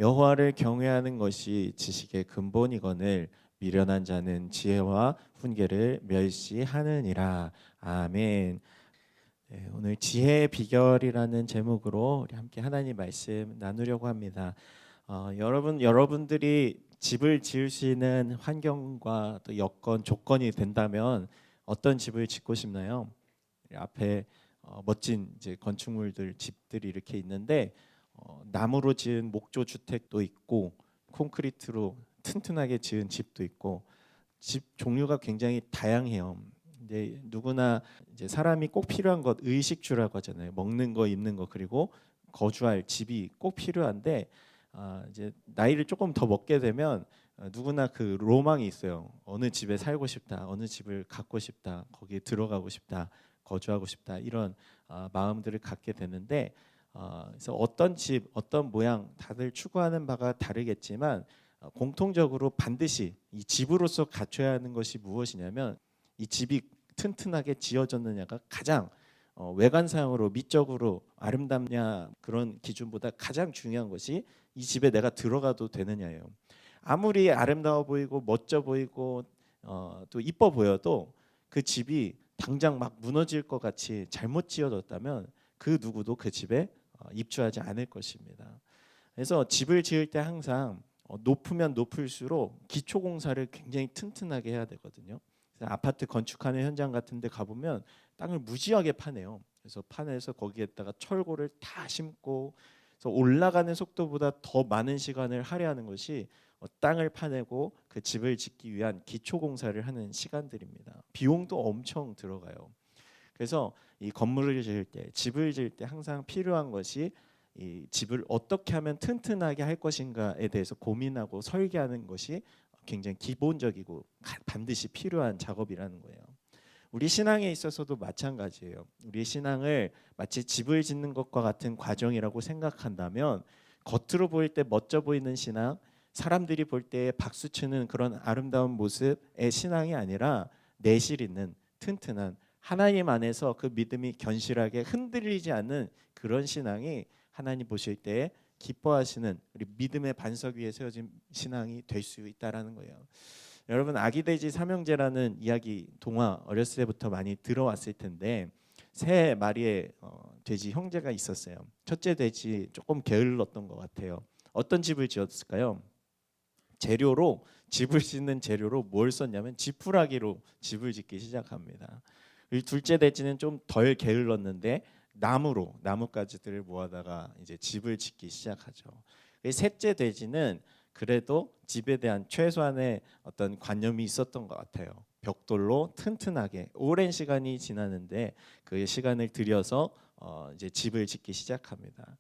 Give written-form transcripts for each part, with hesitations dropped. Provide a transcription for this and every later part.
여호와를 경외하는 것이 지식의 근본이거늘 미련한 자는 지혜와 훈계를 멸시하느니라. 아멘. 네, 오늘 지혜의 비결이라는 제목으로 우리 함께 하나님 말씀 나누려고 합니다. 여러분들이 집을 지을 수 있는 환경과 또 여건, 조건이 된다면 어떤 집을 짓고 싶나요? 앞에 멋진 이제 건축물들, 집들이 이렇게 있는데 나무로 지은 목조 주택도 있고 콘크리트로 튼튼하게 지은 집도 있고 집 종류가 굉장히 다양해요. 근데 누구나 이제 사람이 꼭 필요한 것 의식주라고 하잖아요. 먹는 거, 입는 거, 그리고 거주할 집이 꼭 필요한데 이제 나이를 조금 더 먹게 되면 누구나 그 로망이 있어요. 어느 집에 살고 싶다, 어느 집을 갖고 싶다, 거기에 들어가고 싶다, 거주하고 싶다, 이런 마음들을 갖게 되는데 그래서 어떤 집, 어떤 모양 다들 추구하는 바가 다르겠지만 공통적으로 반드시 이 집으로서 갖춰야 하는 것이 무엇이냐면 이 집이 튼튼하게 지어졌느냐가 가장 외관상으로 미적으로 아름답냐 그런 기준보다 가장 중요한 것이 이 집에 내가 들어가도 되느냐예요. 아무리 아름다워 보이고 멋져 보이고 또 이뻐 보여도 그 집이 당장 막 무너질 것 같이 잘못 지어졌다면 그 누구도 그 집에 입주하지 않을 것입니다. 그래서 집을 지을 때 항상 높으면 높을수록 기초 공사를 굉장히 튼튼하게 해야 되거든요. 그래서 아파트 건축하는 현장 같은 데 가보면 땅을 무지하게 파내요. 그래서 파내서 거기에다가 철골을 다 심고, 그래서 올라가는 속도보다 더 많은 시간을 할애하는 것이 땅을 파내고 그 집을 짓기 위한 기초 공사를 하는 시간들입니다. 비용도 엄청 들어가요. 그래서 이 건물을 지을 때, 집을 지을 때 항상 필요한 것이 이 집을 어떻게 하면 튼튼하게 할 것인가에 대해서 고민하고 설계하는 것이 굉장히 기본적이고 반드시 필요한 작업이라는 거예요. 우리 신앙에 있어서도 마찬가지예요. 우리 신앙을 마치 집을 짓는 것과 같은 과정이라고 생각한다면 겉으로 보일 때 멋져 보이는 신앙, 사람들이 볼 때 박수치는 그런 아름다운 모습의 신앙이 아니라 내실 있는 튼튼한 하나님 안에서 그 믿음이 견실하게 흔들리지 않는 그런 신앙이 하나님 보실 때 기뻐하시는 우리 믿음의 반석 위에 세워진 신앙이 될 수 있다라는 거예요. 여러분, 아기돼지 삼형제라는 이야기 동화 어렸을 때부터 많이 들어왔을 텐데 세 마리의 돼지 형제가 있었어요. 첫째 돼지 조금 게을렀던 것 같아요. 어떤 집을 지었을까요? 재료로 집을 짓는 재료로 뭘 썼냐면 지푸라기로 집을 짓기 시작합니다. 둘째 돼지는 좀 덜 게을렀는데 나무로 나뭇가지들을 모아다가 이제 집을 짓기 시작하죠. 셋째 돼지는 그래도 집에 대한 최소한의 어떤 관념이 있었던 것 같아요. 벽돌로 튼튼하게 오랜 시간이 지나는데 그 시간을 들여서 이제 집을 짓기 시작합니다.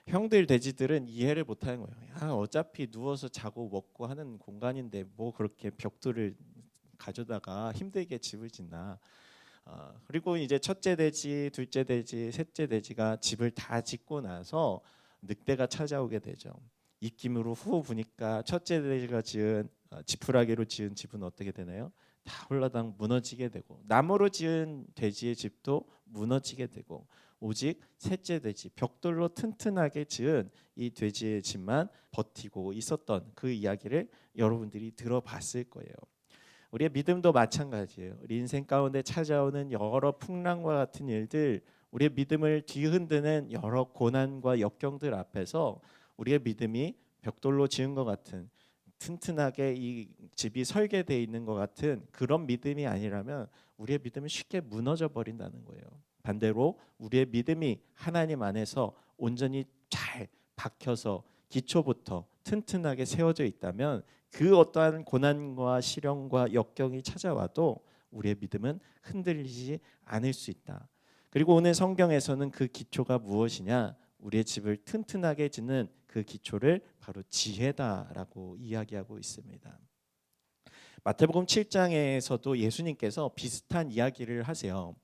형들 돼지들은 이해를 못하는 거예요. 야, 어차피 누워서 자고 먹고 하는 공간인데 뭐 그렇게 벽돌을 가져다가 힘들게 집을 짓나. 그리고 이제 첫째 돼지, 둘째 돼지, 셋째 돼지가 집을 다 짓고 나서 늑대가 찾아오게 되죠. 입김으로 후 부니까 첫째 돼지가 지은 지푸라기로 지은 집은 어떻게 되나요? 다 홀라당 무너지게 되고, 나무로 지은 돼지의 집도 무너지게 되고, 오직 셋째 돼지, 벽돌로 튼튼하게 지은 이 돼지의 집만 버티고 있었던 그 이야기를 여러분들이 들어봤을 거예요. 우리의 믿음도 마찬가지예요. 우리 인생 가운데 찾아오는 여러 풍랑과 같은 일들, 우리의 믿음을 뒤흔드는 여러 고난과 역경들 앞에서 우리의 믿음이 벽돌로 지은 것 같은 튼튼하게 이 집이 설계되어 있는 것 같은 그런 믿음이 아니라면 우리의 믿음은 쉽게 무너져 버린다는 거예요. 반대로 우리의 믿음이 하나님 안에서 온전히 잘 박혀서 기초부터 튼튼하게 세워져 있다면 그 어떠한 고난과 시련과 역경이 찾아와도 우리의 믿음은 흔들리지 않을 수 있다. 그리고 오늘 성경에서는 그 기초가 무엇이냐? 우리의 집을 튼튼하게 짓는 그 기초를 바로 지혜다라고 이야기하고 있습니다. 마태복음 7장에서도 예수님께서 비슷한 이야기를 하세요.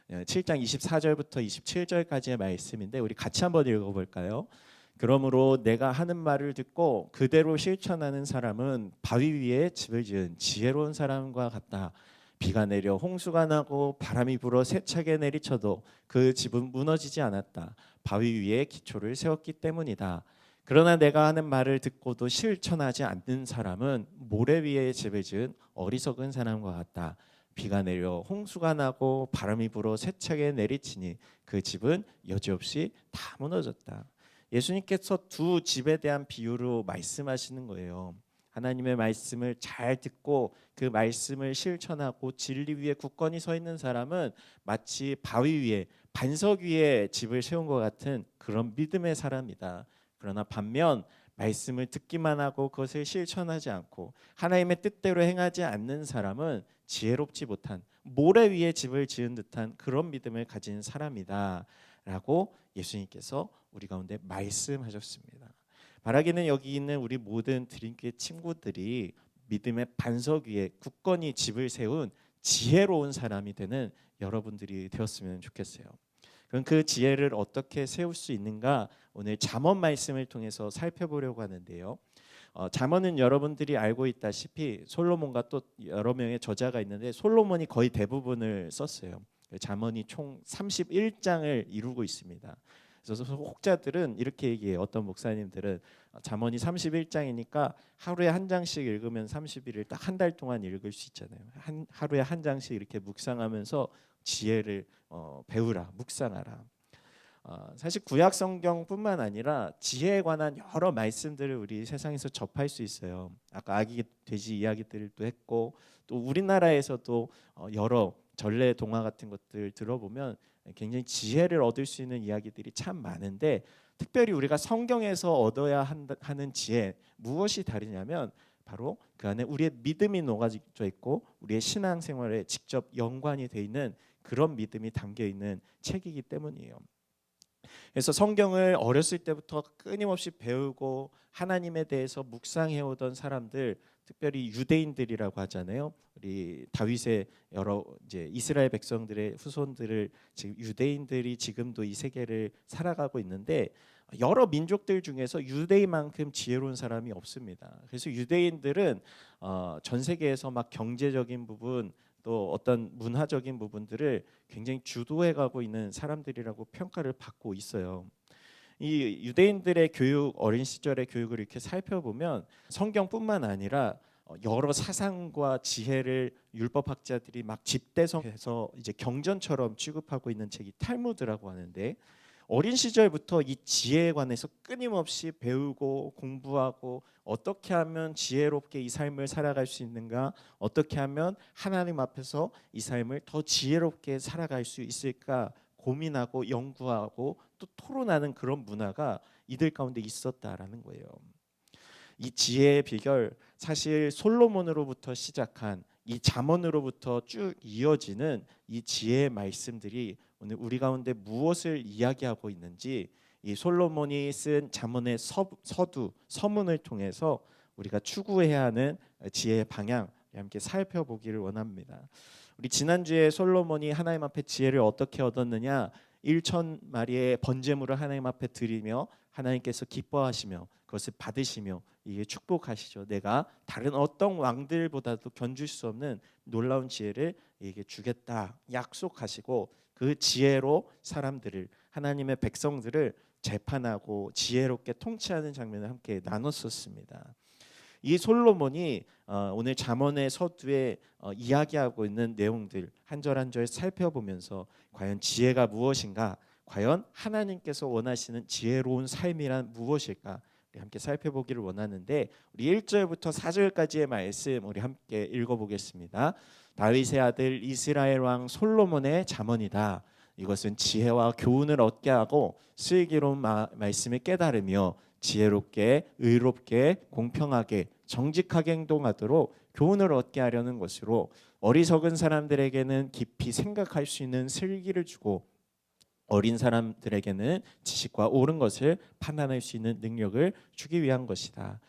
7장 24절부터 27절까지의 말씀인데 우리 같이 한번 읽어볼까요? 그러므로 내가 하는 말을 듣고 그대로 실천하는 사람은 바위 위에 집을 지은 지혜로운 사람과 같다. 비가 내려 홍수가 나고 바람이 불어 세차게 내리쳐도 그 집은 무너지지 않았다. 바위 위에 기초를 세웠기 때문이다. 그러나 내가 하는 말을 듣고도 실천하지 않는 사람은 모래 위에 집을 지은 어리석은 사람과 같다. 비가 내려 홍수가 나고 바람이 불어 세차게 내리치니 그 집은 여지없이 다 무너졌다. 예수님께서 두 집에 대한 비유로 말씀하시는 거예요. 하나님의 말씀을 잘 듣고 그 말씀을 실천하고 진리 위에 굳건히 서 있는 사람은 마치 바위 위에 반석 위에 집을 세운 것 같은 그런 믿음의 사람이다. 그러나 반면 말씀을 듣기만 하고 그것을 실천하지 않고 하나님의 뜻대로 행하지 않는 사람은 지혜롭지 못한 모래 위에 집을 지은 듯한 그런 믿음을 가진 사람이다 라고 예수님께서 우리 가운데 말씀하셨습니다. 바라기는 여기 있는 우리 모든 드림교회 친구들이 믿음의 반석 위에 굳건히 집을 세운 지혜로운 사람이 되는 여러분들이 되었으면 좋겠어요. 그럼 그 지혜를 어떻게 세울 수 있는가 오늘 잠언 말씀을 통해서 살펴보려고 하는데요. 잠언은 여러분들이 알고 있다시피 솔로몬과 또 여러 명의 저자가 있는데 솔로몬이 거의 대부분을 썼어요. 잠언이 총 31장을 이루고 있습니다. 그래서 혹자들은 이렇게 얘기해요. 어떤 목사님들은 잠언이 31장이니까 하루에 한 장씩 읽으면 30일을 딱 한 달 동안 읽을 수 있잖아요. 하루에 한 장씩 이렇게 묵상하면서 지혜를 배우라, 묵상하라. 사실 구약 성경뿐만 아니라 지혜에 관한 여러 말씀들을 우리 세상에서 접할 수 있어요. 아까 아기 돼지 이야기들도 했고 또 우리나라에서도 여러 전래 동화 같은 것들 들어보면 굉장히 지혜를 얻을 수 있는 이야기들이 참 많은데 특별히 우리가 성경에서 얻어야 하는 지혜 무엇이 다르냐면 바로 그 안에 우리의 믿음이 녹아져 있고 우리의 신앙생활에 직접 연관이 돼 있는 그런 믿음이 담겨 있는 책이기 때문이에요. 그래서 성경을 어렸을 때부터 끊임없이 배우고 하나님에 대해서 묵상해오던 사람들, 특별히 유대인들이라고 하잖아요. 우리 다윗의 여러 이제 이스라엘 백성들의 후손들을 지금 유대인들이 지금도 이 세계를 살아가고 있는데 여러 민족들 중에서 유대인만큼 지혜로운 사람이 없습니다. 그래서 유대인들은 전 세계에서 막 경제적인 부분 또 어떤 문화적인 부분들을 굉장히 주도해가고 있는 사람들이라고 평가를 받고 있어요. 이 유대인들의 교육, 어린 시절의 교육을 이렇게 살펴보면 성경뿐만 아니라 여러 사상과 지혜를 율법학자들이 막 집대성해서 이제 경전처럼 취급하고 있는 책이 탈무드라고 하는데 어린 시절부터 이 지혜에 관해서 끊임없이 배우고 공부하고 어떻게 하면 지혜롭게 이 삶을 살아갈 수 있는가, 어떻게 하면 하나님 앞에서 이 삶을 더 지혜롭게 살아갈 수 있을까 고민하고 연구하고 또 토론하는 그런 문화가 이들 가운데 있었다라는 거예요. 이 지혜의 비결 사실 솔로몬으로부터 시작한 이 잠언으로부터 쭉 이어지는 이 지혜의 말씀들이 오늘 우리 가운데 무엇을 이야기하고 있는지 이 솔로몬이 쓴 잠언의 서두 서문을 통해서 우리가 추구해야 하는 지혜의 방향 함께 살펴보기를 원합니다. 우리 지난주에 솔로몬이 하나님 앞에 지혜를 어떻게 얻었느냐 1,000마리의 번제물을 하나님 앞에 드리며 하나님께서 기뻐하시며 그것을 받으시며 이게 축복하시죠. 내가 다른 어떤 왕들보다도 견줄 수 없는 놀라운 지혜를 이게 주겠다 약속하시고 그 지혜로 사람들을 하나님의 백성들을 재판하고 지혜롭게 통치하는 장면을 함께 나눴었습니다. 이 솔로몬이 오늘 잠언의 서두에 이야기하고 있는 내용들 한 절 한 절 살펴보면서 과연 지혜가 무엇인가, 과연 하나님께서 원하시는 지혜로운 삶이란 무엇일까 우리 함께 살펴보기를 원하는데 우리 1절부터 4절까지의 말씀 우리 함께 읽어보겠습니다. 다윗의 아들 이스라엘 왕 솔로몬의 잠언이다. 이것은 지혜와 교훈을 얻게 하고 슬기로운 말씀을 깨달으며 지혜롭게 의롭게 공평하게 정직하게 행동하도록 교훈을 얻게 하려는 것으로 어리석은 사람들에게는 깊이 생각할 수 있는 슬기를 주고 어린 사람들에게는 지식과 옳은 것을 판단할 수 있는 능력을 주기 위한 것이다.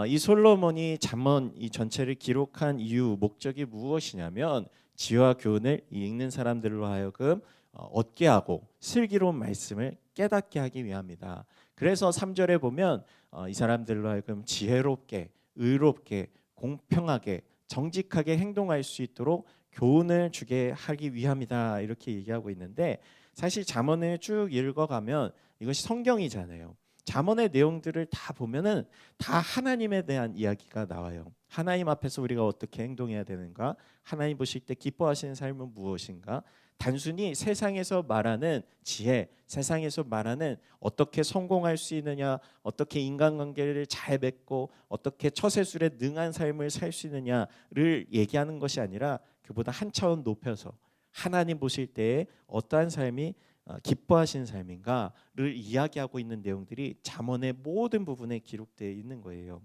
이 솔로몬이 잠언 이 전체를 기록한 이유 목적이 무엇이냐면 지혜와 교훈을 읽는 사람들로 하여금 얻게 하고 슬기로운 말씀을 깨닫게 하기 위함이다. 그래서 3절에 보면 이 사람들로 하여금 지혜롭게 의롭게 공평하게 정직하게 행동할 수 있도록 교훈을 주게 하기 위함이다. 이렇게 얘기하고 있는데 사실 잠언을 쭉 읽어가면 이것이 성경이잖아요. 잠언의 내용들을 다 보면은 다 하나님에 대한 이야기가 나와요. 하나님 앞에서 우리가 어떻게 행동해야 되는가? 하나님 보실 때 기뻐하시는 삶은 무엇인가? 단순히 세상에서 말하는 지혜, 세상에서 말하는 어떻게 성공할 수 있느냐, 어떻게 인간관계를 잘 맺고 어떻게 처세술에 능한 삶을 살 수 있느냐를 얘기하는 것이 아니라 그보다 한 차원 높여서 하나님 보실 때에 어떠한 삶이 기뻐하시는 삶인가를 이야기하고 있는 내용들이 잠언의 모든 부분에 기록되어 있는 거예요.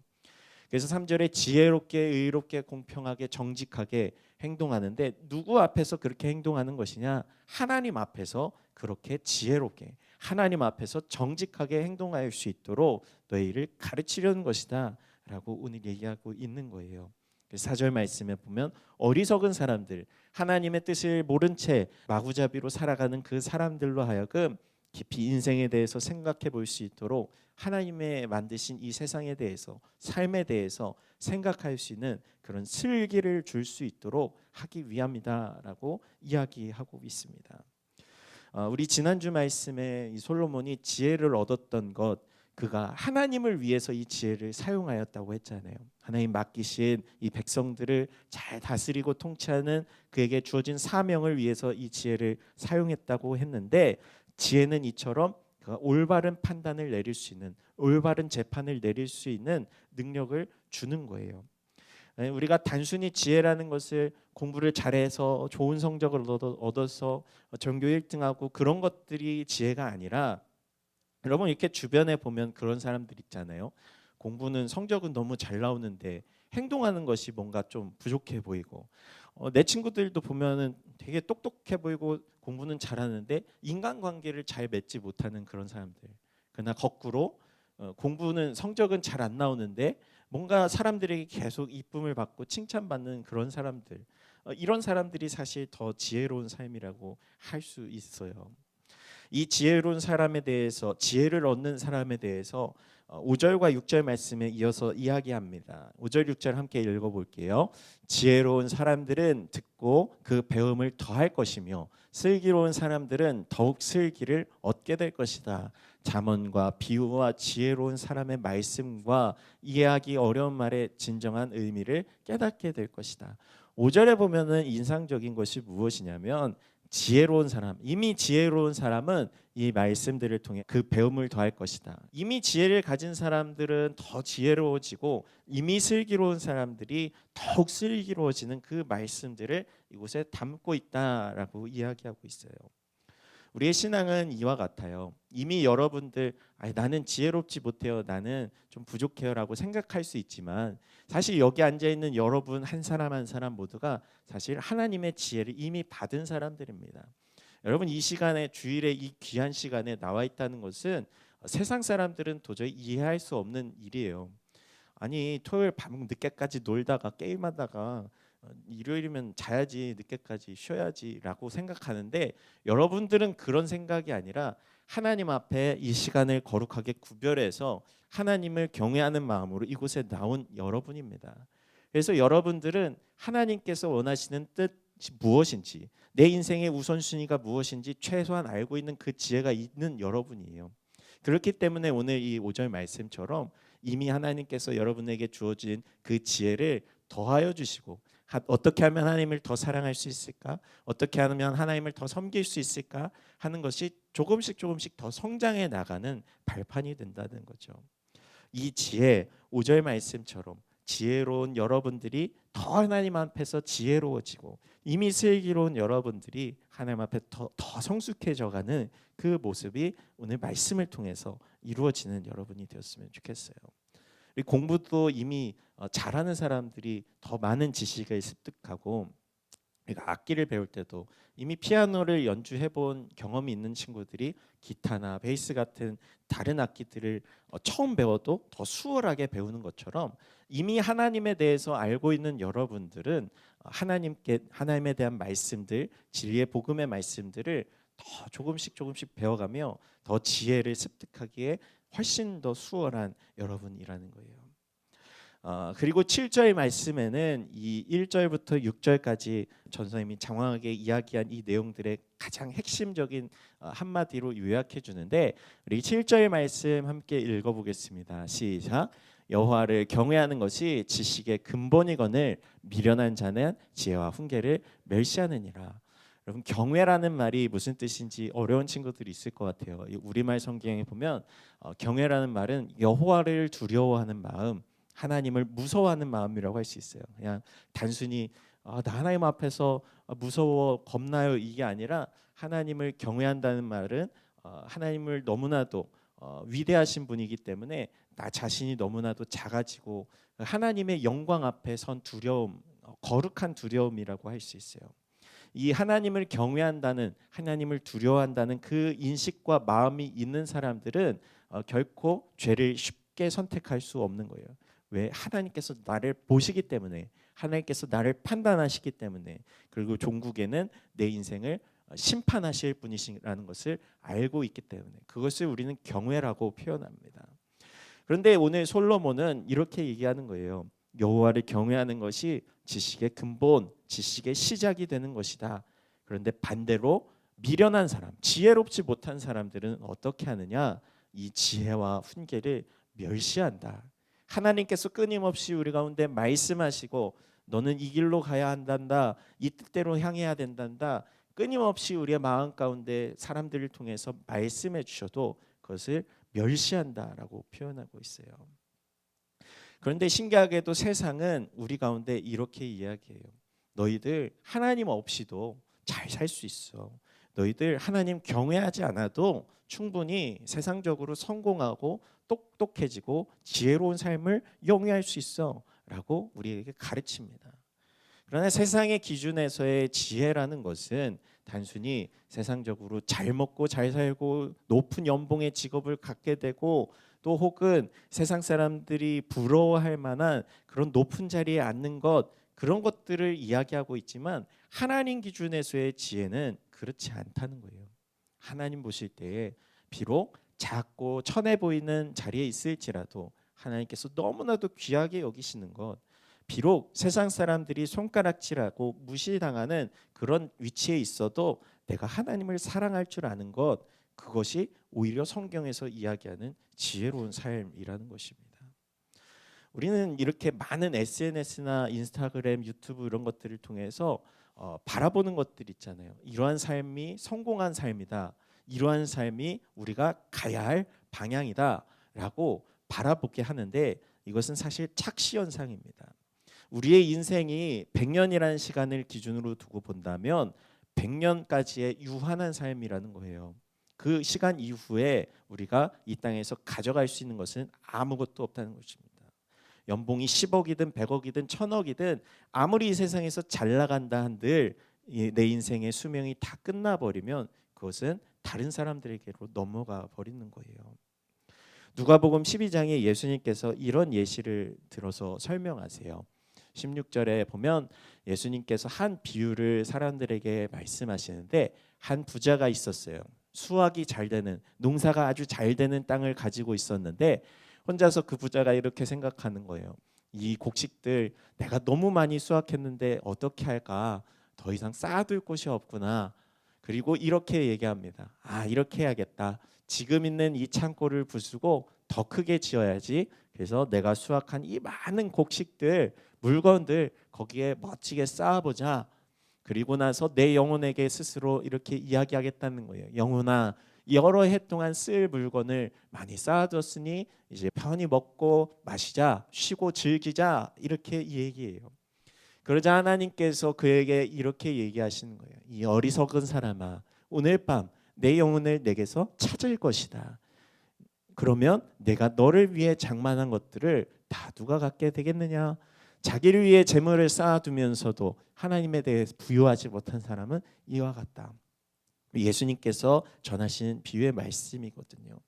그래서 3절에 지혜롭게 의롭게 공평하게 정직하게 행동하는데 누구 앞에서 그렇게 행동하는 것이냐? 하나님 앞에서 그렇게 지혜롭게 하나님 앞에서 정직하게 행동할 수 있도록 너희를 가르치려는 것이다 라고 오늘 얘기하고 있는 거예요. 4절 말씀에 보면 어리석은 사람들, 하나님의 뜻을 모른 채 마구잡이로 살아가는 그 사람들로 하여금 깊이 인생에 대해서 생각해 볼 수 있도록 하나님의 만드신 이 세상에 대해서 삶에 대해서 생각할 수 있는 그런 슬기를 줄 수 있도록 하기 위함이다라고 이야기하고 있습니다. 우리 지난주 말씀에 이 솔로몬이 지혜를 얻었던 것, 그가 하나님을 위해서 이 지혜를 사용하였다고 했잖아요. 하나님 맡기신 이 백성들을 잘 다스리고 통치하는 그에게 주어진 사명을 위해서 이 지혜를 사용했다고 했는데, 지혜는 이처럼 그가 올바른 판단을 내릴 수 있는, 올바른 재판을 내릴 수 있는 능력을 주는 거예요. 우리가 단순히 지혜라는 것을 공부를 잘해서 좋은 성적을 얻어서 전교 1등하고 그런 것들이 지혜가 아니라, 여러분 이렇게 주변에 보면 그런 사람들 있잖아요. 공부는 성적은 너무 잘 나오는데 행동하는 것이 뭔가 좀 부족해 보이고, 내 친구들도 보면은 되게 똑똑해 보이고 공부는 잘하는데 인간관계를 잘 맺지 못하는 그런 사람들. 그러나 거꾸로 공부는 성적은 잘 안 나오는데 뭔가 사람들에게 계속 이쁨을 받고 칭찬받는 그런 사람들, 이런 사람들이 사실 더 지혜로운 삶이라고 할 수 있어요. 이 지혜로운 사람에 대해서, 지혜를 얻는 사람에 대해서 5절과 6절 말씀에 이어서 이야기합니다. 5절 6절 함께 읽어볼게요. 지혜로운 사람들은 듣고 그 배움을 더할 것이며 슬기로운 사람들은 더욱 슬기를 얻게 될 것이다. 잠언과 비유와 지혜로운 사람의 말씀과 이해하기 어려운 말의 진정한 의미를 깨닫게 될 것이다. 5절에 보면은 인상적인 것이 무엇이냐면, 지혜로운 사람, 이미 지혜로운 사람은 이 말씀들을 통해 그 배움을 더할 것이다. 이미 지혜를 가진 사람들은 더 지혜로워지고, 이미 슬기로운 사람들이 더욱 슬기로워지는 그 말씀들을 이곳에 담고 있다라고 이야기하고 있어요. 우리의 신앙은 이와 같아요. 이미 여러분들 나는 지혜롭지 못해요, 나는 좀 부족해요라고 생각할 수 있지만, 사실 여기 앉아 있는 여러분 한 사람 한 사람 모두가 사실 하나님의 지혜를 이미 받은 사람들입니다. 여러분 이 시간에, 주일에 이 귀한 시간에 나와 있다는 것은 세상 사람들은 도저히 이해할 수 없는 일이에요. 아니 토요일 밤 늦게까지 놀다가 게임하다가 일요일이면 자야지, 늦게까지 쉬어야지라고 생각하는데, 여러분들은 그런 생각이 아니라 하나님 앞에 이 시간을 거룩하게 구별해서 하나님을 경외하는 마음으로 이곳에 나온 여러분입니다. 그래서 여러분들은 하나님께서 원하시는 뜻이 무엇인지, 내 인생의 우선순위가 무엇인지 최소한 알고 있는 그 지혜가 있는 여러분이에요. 그렇기 때문에 오늘 이 5절 말씀처럼 이미 하나님께서 여러분에게 주어진 그 지혜를 더하여 주시고, 어떻게 하면 하나님을 더 사랑할 수 있을까? 어떻게 하면 하나님을 더 섬길 수 있을까? 하는 것이 조금씩 조금씩 더 성장해 나가는 발판이 된다는 거죠. 이 지혜, 5절 말씀처럼 지혜로운 여러분들이 더 하나님 앞에서 지혜로워지고, 이미 슬기로운 여러분들이 하나님 앞에 더 성숙해져가는 그 모습이 오늘 말씀을 통해서 이루어지는 여러분이 되었으면 좋겠어요. 공부도 이미 잘하는 사람들이 더 많은 지식을 습득하고, 그러니까 악기를 배울 때도 이미 피아노를 연주해 본 경험이 있는 친구들이 기타나 베이스 같은 다른 악기들을 처음 배워도 더 수월하게 배우는 것처럼, 이미 하나님에 대해서 알고 있는 여러분들은 하나님에 대한 말씀들, 진리의 복음의 말씀들을 더 조금씩 조금씩 배워가며 더 지혜를 습득하기에 훨씬 더 수월한 여러분이라는 거예요. 그리고 7절 말씀에는 이 1절부터 6절까지 전선생님이 장황하게 이야기한 이 내용들의 가장 핵심적인 한마디로 요약해 주는데, 우리 7절 말씀 함께 읽어보겠습니다. 시작. 여호와를 경외하는 것이 지식의 근본이거늘 미련한 자는 지혜와 훈계를 멸시하느니라. 여러분, 경외라는 말이 무슨 뜻인지 어려운 친구들이 있을 것 같아요. 우리말 성경에 보면 경외라는 말은 여호와를 두려워하는 마음, 하나님을 무서워하는 마음이라고 할 수 있어요. 그냥 단순히 나 하나님 앞에서 무서워 겁나요 이게 아니라, 하나님을 경외한다는 말은 하나님을 너무나도 위대하신 분이기 때문에 나 자신이 너무나도 작아지고 하나님의 영광 앞에 선 두려움, 거룩한 두려움이라고 할 수 있어요. 이 하나님을 경외한다는, 하나님을 두려워한다는 그 인식과 마음이 있는 사람들은 결코 죄를 쉽게 선택할 수 없는 거예요. 왜? 하나님께서 나를 보시기 때문에, 하나님께서 나를 판단하시기 때문에, 그리고 종국에는 내 인생을 심판하실 분이시라는 것을 알고 있기 때문에 그것을 우리는 경외라고 표현합니다. 그런데 오늘 솔로몬은 이렇게 얘기하는 거예요. 여호와를 경외하는 것이 지식의 근본, 지식의 시작이 되는 것이다. 그런데 반대로 미련한 사람, 지혜롭지 못한 사람들은 어떻게 하느냐? 이 지혜와 훈계를 멸시한다. 하나님께서 끊임없이 우리 가운데 말씀하시고 너는 이 길로 가야 한단다, 이 뜻대로 향해야 된단다, 끊임없이 우리의 마음 가운데 사람들을 통해서 말씀해 주셔도 그것을 멸시한다라고 표현하고 있어요. 그런데 신기하게도 세상은 우리 가운데 이렇게 이야기해요. 너희들 하나님 없이도 잘 살 수 있어. 너희들 하나님 경외하지 않아도 충분히 세상적으로 성공하고 똑똑해지고 지혜로운 삶을 영위할 수 있어 라고 우리에게 가르칩니다. 그러나 세상의 기준에서의 지혜라는 것은 단순히 세상적으로 잘 먹고 잘 살고 높은 연봉의 직업을 갖게 되고, 또 혹은 세상 사람들이 부러워할 만한 그런 높은 자리에 앉는 것, 그런 것들을 이야기하고 있지만 하나님 기준에서의 지혜는 그렇지 않다는 거예요. 하나님 보실 때에 비록 작고 천해 보이는 자리에 있을지라도 하나님께서 너무나도 귀하게 여기시는 것, 비록 세상 사람들이 손가락질하고 무시당하는 그런 위치에 있어도 내가 하나님을 사랑할 줄 아는 것, 그것이 오히려 성경에서 이야기하는 지혜로운 삶이라는 것입니다. 우리는 이렇게 많은 SNS나 인스타그램, 유튜브 이런 것들을 통해서 바라보는 것들 있잖아요. 이러한 삶이 성공한 삶이다, 이러한 삶이 우리가 가야 할 방향이다라고 바라보게 하는데, 이것은 사실 착시 현상입니다. 우리의 인생이 100년이라는 시간을 기준으로 두고 본다면 100년까지의 유한한 삶이라는 거예요. 그 시간 이후에 우리가 이 땅에서 가져갈 수 있는 것은 아무것도 없다는 것입니다. 연봉이 10억이든 100억이든 1000억이든 아무리 이 세상에서 잘 나간다 한들 내 인생의 수명이 다 끝나버리면 그것은 다른 사람들에게로 넘어가 버리는 거예요. 누가복음 12장에 예수님께서 이런 예시를 들어서 설명하세요. 16절에 보면 예수님께서 한 비유를 사람들에게 말씀하시는데, 한 부자가 있었어요. 수확이 잘 되는, 농사가 아주 잘 되는 땅을 가지고 있었는데 혼자서 그 부자가 이렇게 생각하는 거예요. 이 곡식들 내가 너무 많이 수확했는데 어떻게 할까? 더 이상 쌓아둘 곳이 없구나. 그리고 이렇게 얘기합니다. 이렇게 해야겠다. 지금 있는 이 창고를 부수고 더 크게 지어야지. 그래서 내가 수확한 이 많은 곡식들, 물건들 거기에 멋지게 쌓아보자. 그리고 나서 내 영혼에게 스스로 이렇게 이야기하겠다는 거예요. 영혼아, 여러 해 동안 쓸 물건을 많이 쌓아뒀으니 이제 편히 먹고 마시자, 쉬고 즐기자, 이렇게 얘기해요. 그러자 하나님께서 그에게 이렇게 얘기하시는 거예요. 이 어리석은 사람아, 오늘 밤 내 영혼을 내게서 찾을 것이다. 그러면 내가 너를 위해 장만한 것들을 다 누가 갖게 되겠느냐? 자기를 위해 재물을 쌓아두면서도 하나님에 대해 부유하지 못한 사람은 이와 같다. 예수님께서 전하신 비유의 말씀이거든요.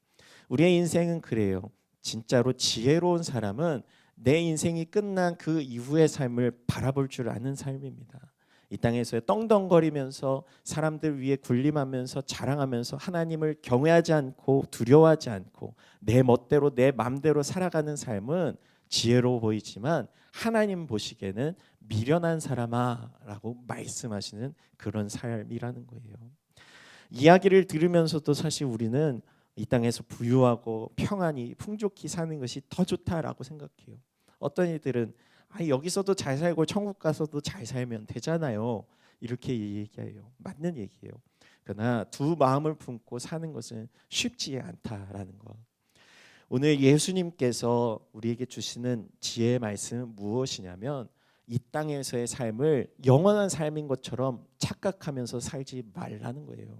우리의 인생은 그래요. 진짜로 지혜로운 사람은 내 인생이 끝난 그 이후의 삶을 바라볼 줄 아는 삶입니다. 이 땅에서 떵떵거리면서 사람들 위에 군림하면서 자랑하면서 하나님을 경외하지 않고 두려워하지 않고 내 멋대로 내 맘대로 살아가는 삶은 지혜로워 보이지만 하나님 보시기에는 미련한 사람아라고 말씀하시는 그런 삶이라는 거예요. 이야기를 들으면서도 사실 우리는 이 땅에서 부유하고 평안히 풍족히 사는 것이 더 좋다라고 생각해요. 어떤 이들은 여기서도 잘 살고 천국 가서도 잘 살면 되잖아요. 이렇게 얘기해요. 맞는 얘기예요. 그러나 두 마음을 품고 사는 것은 쉽지 않다라는 것. 오늘 예수님께서 우리에게 주시는 지혜의 말씀은 무엇이냐면 이 땅에서의 삶을 영원한 삶인 것처럼 착각하면서 살지 말라는 거예요.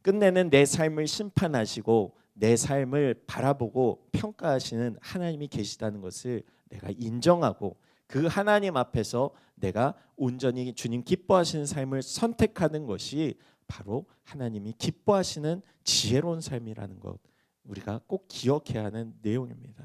끝내는 내 삶을 심판하시고 내 삶을 바라보고 평가하시는 하나님이 계시다는 것을 내가 인정하고 그 하나님 앞에서 내가 온전히 주님 기뻐하시는 삶을 선택하는 것이 바로 하나님이 기뻐하시는 지혜로운 삶이라는 것, 우리가 꼭 기억해야 하는 내용입니다.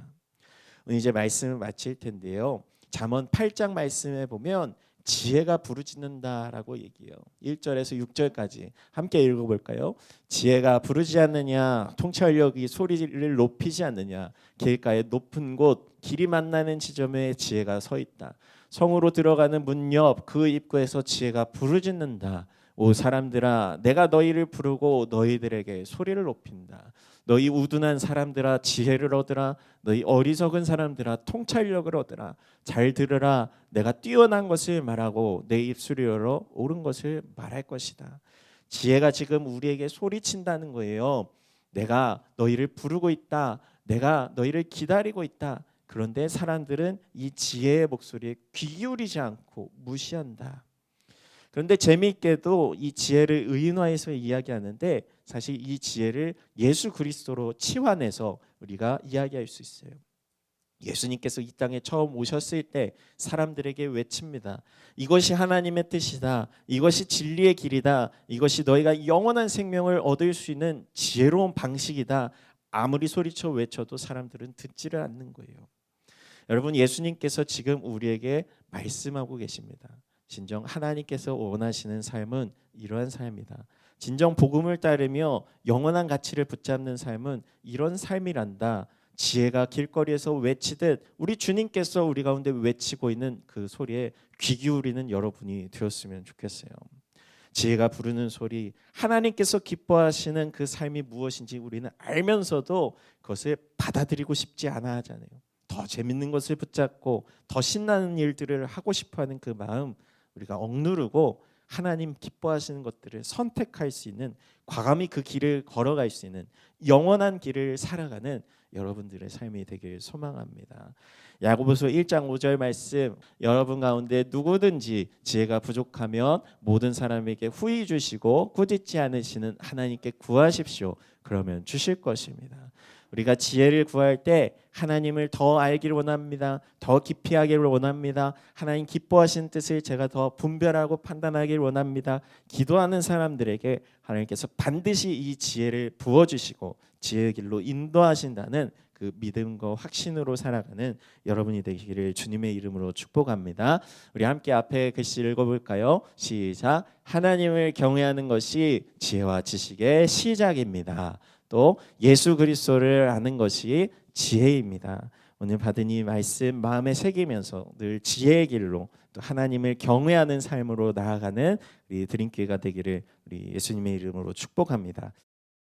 오늘 이제 말씀을 마칠 텐데요. 잠언 8장 말씀에 보면 지혜가 부르짖는다라고 얘기해요. 1절에서 6절까지 함께 읽어볼까요? 지혜가 부르지 않느냐, 통찰력이 소리를 높이지 않느냐, 길가의 높은 곳 길이 만나는 지점에 지혜가 서 있다. 성으로 들어가는 문 옆 그 입구에서 지혜가 부르짖는다. 오 사람들아, 내가 너희를 부르고 너희들에게 소리를 높인다. 너희 우둔한 사람들아 지혜를 얻으라. 너희 어리석은 사람들아 통찰력을 얻으라. 잘 들으라. 내가 뛰어난 것을 말하고 내 입술을 열어 옳은 것을 말할 것이다. 지혜가 지금 우리에게 소리친다는 거예요. 내가 너희를 부르고 있다. 내가 너희를 기다리고 있다. 그런데 사람들은 이 지혜의 목소리에 귀 기울이지 않고 무시한다. 그런데 재미있게도 이 지혜를 의인화해서 이야기하는데 사실 이 지혜를 예수 그리스도로 치환해서 우리가 이야기할 수 있어요. 예수님께서 이 땅에 처음 오셨을 때 사람들에게 외칩니다. 이것이 하나님의 뜻이다. 이것이 진리의 길이다. 이것이 너희가 영원한 생명을 얻을 수 있는 지혜로운 방식이다. 아무리 소리쳐 외쳐도 사람들은 듣지를 않는 거예요. 여러분, 예수님께서 지금 우리에게 말씀하고 계십니다. 진정 하나님께서 원하시는 삶은 이러한 삶이다. 진정 복음을 따르며 영원한 가치를 붙잡는 삶은 이런 삶이란다. 지혜가 길거리에서 외치듯 우리 주님께서 우리 가운데 외치고 있는 그 소리에 귀 기울이는 여러분이 되었으면 좋겠어요. 지혜가 부르는 소리, 하나님께서 기뻐하시는 그 삶이 무엇인지 우리는 알면서도 그것을 받아들이고 싶지 않아 하잖아요. 더 재밌는 것을 붙잡고 더 신나는 일들을 하고 싶어하는 그 마음, 우리가 억누르고 하나님 기뻐하시는 것들을 선택할 수 있는, 과감히 그 길을 걸어갈 수 있는 영원한 길을 살아가는 여러분들의 삶이 되길 소망합니다. 야고보서 1장 5절 말씀, 여러분 가운데 누구든지 지혜가 부족하면 모든 사람에게 후히 주시고 꾸짖지 않으시는 하나님께 구하십시오. 그러면 주실 것입니다. 우리가 지혜를 구할 때 하나님을 더 알기를 원합니다. 더 깊이 하기를 원합니다. 하나님 기뻐하시는 뜻을 제가 더 분별하고 판단하기를 원합니다. 기도하는 사람들에게 하나님께서 반드시 이 지혜를 부어주시고 지혜의 길로 인도하신다는 그 믿음과 확신으로 살아가는 여러분이 되기를 주님의 이름으로 축복합니다. 우리 함께 앞에 글씨 읽어볼까요? 시작. 하나님을 경외하는 것이 지혜와 지식의 시작입니다. 또 예수 그리스도를 아는 것이 지혜입니다. 오늘 받은 이 말씀 마음에 새기면서 늘 지혜의 길로 또 하나님을 경외하는 삶으로 나아가는 우리 드림교회가 되기를 우리 예수님의 이름으로 축복합니다.